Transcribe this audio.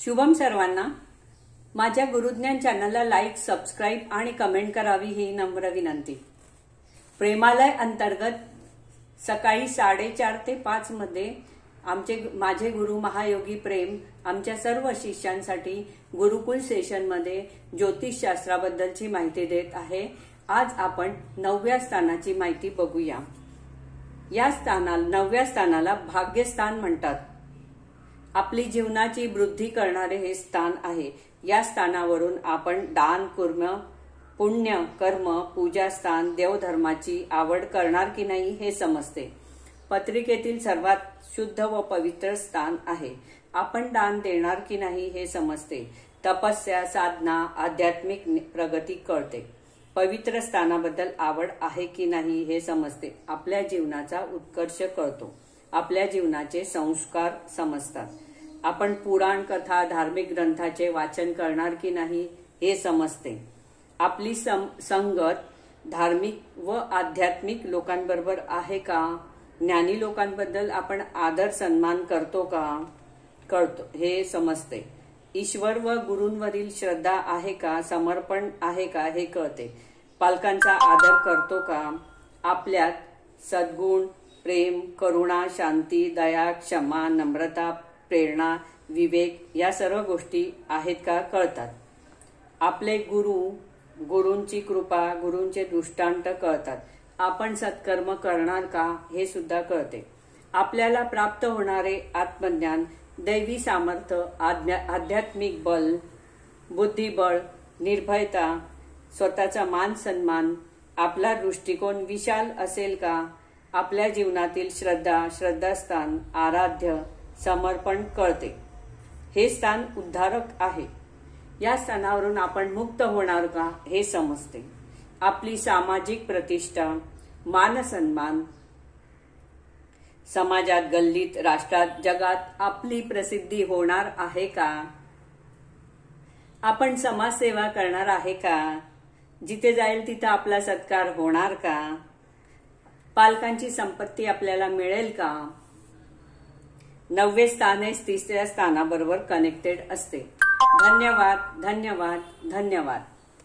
शुभम सर्वांना। माझ्या गुरुज्ञान चॅनलला लाईक, सबस्क्राइब आणि कमेंट करावी ही नम्र विनंती। प्रेमालय अंतर्गत सकाळी 4:30 ते 5 मध्ये माझे गुरु महायोगी प्रेम आमच्या सर्व शिष्यांसाठी गुरुकुल सेशन मध्ये ज्योतिष शास्त्राबद्दलची माहिती देत आहे। आज आपण 9व्या स्थानाची माहिती बघूया। या स्थानाला 9व्या स्थानाला भाग्यस्थान म्हणतात। आपली जीवनाची वृद्धी करणारे हे स्थान आहे। या स्थानावरून आपण दान, कर्म, पुण्य, कर्म, पूजा स्थान, देवधर्माची आवड करणार की नाही हे समजते। पत्रिकेतील सर्वात शुद्ध व पवित्र स्थान आहे। आपण दान देणार की नाही हे समजते। तपस्या, साधना, आध्यात्मिक प्रगती कळते। पवित्र स्थानाबद्दल आवड आहे की नाही हे समजते। आपल्या जीवनाचा उत्कर्ष कळतो। आपल्या जीवनाचे संस्कार समजतात। आपण पुराण, कथा, धार्मिक ग्रंथाचे वाचन करणार की नाही हे समजते। आपली संगत धार्मिक व आध्यात्मिक लोकांबरोबर आहे का? ज्ञानी लोकांबद्दल आपण आदर सन्मान करतो का? कळतो हे समजते। ईश्वर व गुरूंवरील श्रद्धा आहे का? समर्पण आहे का हे कळते। पालकांचा आदर करतो का? आपल्यात सद्गुण, प्रेम, करुणा, शांती, दया, क्षमा, नम्रता, प्रेरणा, विवेक या सर्व गोष्टी आहेत का? कळतात। आपले गुरूंची कृपा, गुरूंचे दृष्टांत कळतात। आपण सत्कर्म करणार का हे सुद्धा कळते। आपल्याला प्राप्त होणारे आत्मज्ञान, दैवी सामर्थ्य, आध्यात्मिक बल, बुद्धिबळ, निर्भयता, स्वतःचा मान सन्मान, आपला दृष्टिकोन विशाल असेल का? आपल्या जीवनातील श्रद्धास्थान, आराध्य, समर्पण कळते। हे स्थान उद्धारक आहे। या स्थानावरून आपण मुक्त होणार का हे समजते। आपली सामाजिक प्रतिष्ठा, मान सन्मान, समाजात, गल्लीत, राष्ट्रात, जगात आपली प्रसिद्धी होणार आहे का? आपण समाजसेवा करणार आहे का? जिथे जाईल तिथे आपला सत्कार होणार का? पालकांची संपत्ती आपल्याला मिळेल का? 9वे स्थान हे 3ऱ्या स्थानाबरोबर कनेक्टेड असते। धन्यवाद, धन्यवाद, धन्यवाद।